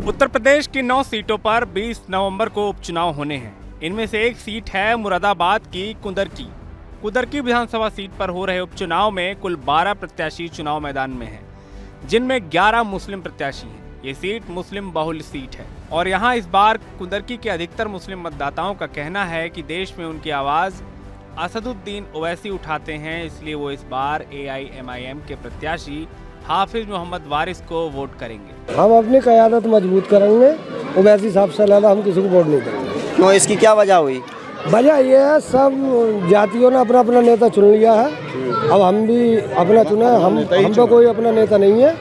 उत्तर प्रदेश की 9 सीटों पर 20 नवंबर को उपचुनाव होने हैं। इनमें से एक सीट है मुरादाबाद की कुंदरकी। कुंदरकी विधानसभा सीट पर हो रहे उपचुनाव में कुल 12 प्रत्याशी चुनाव मैदान में हैं, जिनमें 11 मुस्लिम प्रत्याशी हैं। ये सीट मुस्लिम बहुल सीट है और यहाँ इस बार कुंदरकी के अधिकतर मुस्लिम मतदाताओं का कहना है कि देश में उनकी आवाज असदुद्दीन ओवैसी उठाते हैं, इसलिए वो इस बार AIMIM के प्रत्याशी हाफिज मोहम्मद वारिस को वोट करेंगे। हम अपनी क़यादत मजबूत करेंगे, ओवैसी साहब से ज़्यादा हम किसी को वोट नहीं देंगे। क्यों, इसकी क्या वजह हुई? वजह ये है, सब जातियों ने अपना अपना नेता चुन लिया है, अब हम भी अपना चुना है। हम पे कोई अपना नेता नहीं है,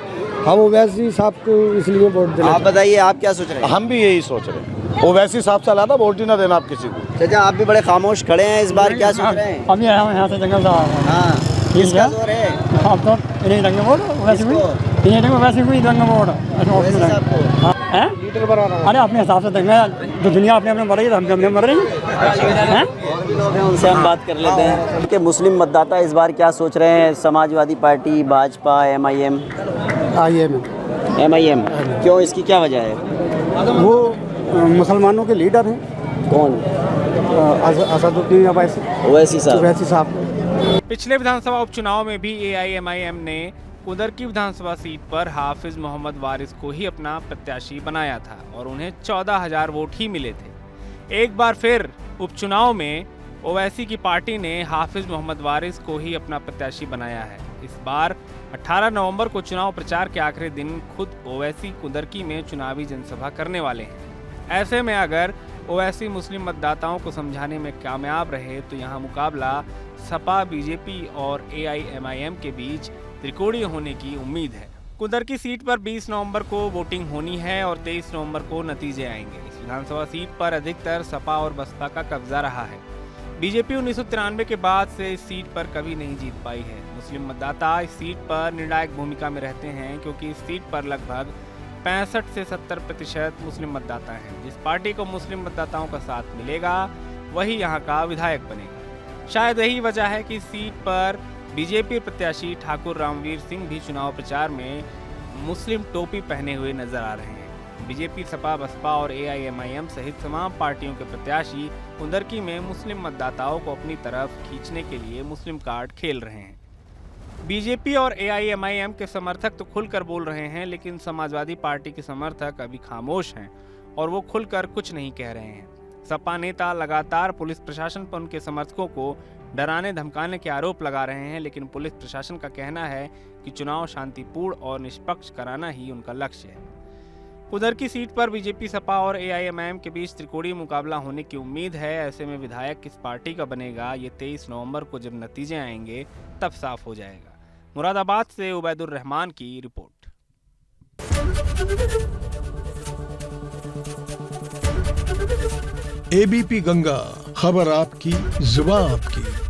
हम ओवैसी साहब को इसलिए वोट देना। आप बताइए, आप क्या सोच रहे हैं? हम भी यही सोच रहे हैं, ओवैसी साहब से ज़्यादा वोट ही ना देना आप किसी को। चाचा, आप भी बड़े खामोश खड़े हैं, इस बार क्या सोच रहे हैं? हम यहाँ से जंगल साहब। हाँ, किसका जोर है? आप तो इन्हीं देंगे वोट, वैसे भी इन्हीं देंगे, वैसे भी देंगे वोट। ओवैसी साहब को लीडर बना रहा। अरे अपने हिसाब से देंगे, जो दुनिया अपने अपने मर रही है, हम अपने मर रही हैं। और भी लोग हैं, उनसे हम बात कर लेते हैं। उनके मुस्लिम मतदाता इस बार क्या सोच रहे हैं? Samajwadi party, Bhajpa, MIM? MIM। क्यों, इसकी क्या वजह है? वो मुसलमानों के लीडर हैं। कौन? असदुद्दीन ओवैसी साहब। पिछले विधानसभा उपचुनाव में भी AIMIM ने कुंदरकी विधानसभा सीट पर हाफिज मोहम्मद वारिस को ही अपना प्रत्याशी बनाया था और उन्हें 14,000 वोट ही मिले थे। एक बार फिर उपचुनाव में ओवैसी की पार्टी ने हाफिज मोहम्मद वारिस को ही अपना प्रत्याशी बनाया है। इस बार 18 नवंबर को चुनाव प्रचार के आखिरी दिन खुद ओवैसी कुंदरकी में चुनावी जनसभा करने वाले हैं। ऐसे में अगर ओवैसी मुस्लिम मतदाताओं को समझाने में कामयाब रहे तो यहाँ मुकाबला सपा, BJP और AIMIM के बीच त्रिकोणीय होने की उम्मीद है। कुंदरकी सीट पर 20 नवंबर को वोटिंग होनी है और 23 नवंबर को नतीजे आएंगे। इस विधानसभा सीट पर अधिकतर सपा और बसपा का कब्जा रहा है। BJP 1993 के बाद से इस सीट पर कभी नहीं जीत पाई है। मुस्लिम मतदाता इस सीट पर निर्णायक भूमिका में रहते हैं, क्योंकि इस सीट पर लगभग 65 से 70% मुस्लिम मतदाता हैं। जिस पार्टी को मुस्लिम मतदाताओं का साथ मिलेगा वही यहाँ का विधायक बनेगा। शायद यही वजह है कि इस सीट पर BJP प्रत्याशी ठाकुर रामवीर सिंह भी चुनाव प्रचार में मुस्लिम टोपी पहने हुए नजर आ रहे हैं। BJP, सपा, बसपा और AIMIM सहित तमाम पार्टियों के प्रत्याशी कुंदरकी में मुस्लिम मतदाताओं को अपनी तरफ खींचने के लिए मुस्लिम कार्ड खेल रहे हैं। BJP और AIMIM के समर्थक तो खुलकर बोल रहे हैं, लेकिन समाजवादी पार्टी के समर्थक अभी खामोश हैं और वो खुलकर कुछ नहीं कह रहे हैं। सपा नेता लगातार पुलिस प्रशासन पर उनके समर्थकों को डराने धमकाने के आरोप लगा रहे हैं, लेकिन पुलिस प्रशासन का कहना है कि चुनाव शांतिपूर्ण और निष्पक्ष कराना ही उनका लक्ष्य है। कुंदरकी सीट पर BJP, सपा और AIMIM के बीच त्रिकोणीय मुकाबला होने की उम्मीद है। ऐसे में विधायक किस पार्टी का बनेगा, ये 23 नवंबर को जब नतीजे आएंगे तब साफ हो जाएगा। मुरादाबाद से उबैदुर रहमान की रिपोर्ट। ABP गंगा, खबर आपकी, जुबान आपकी।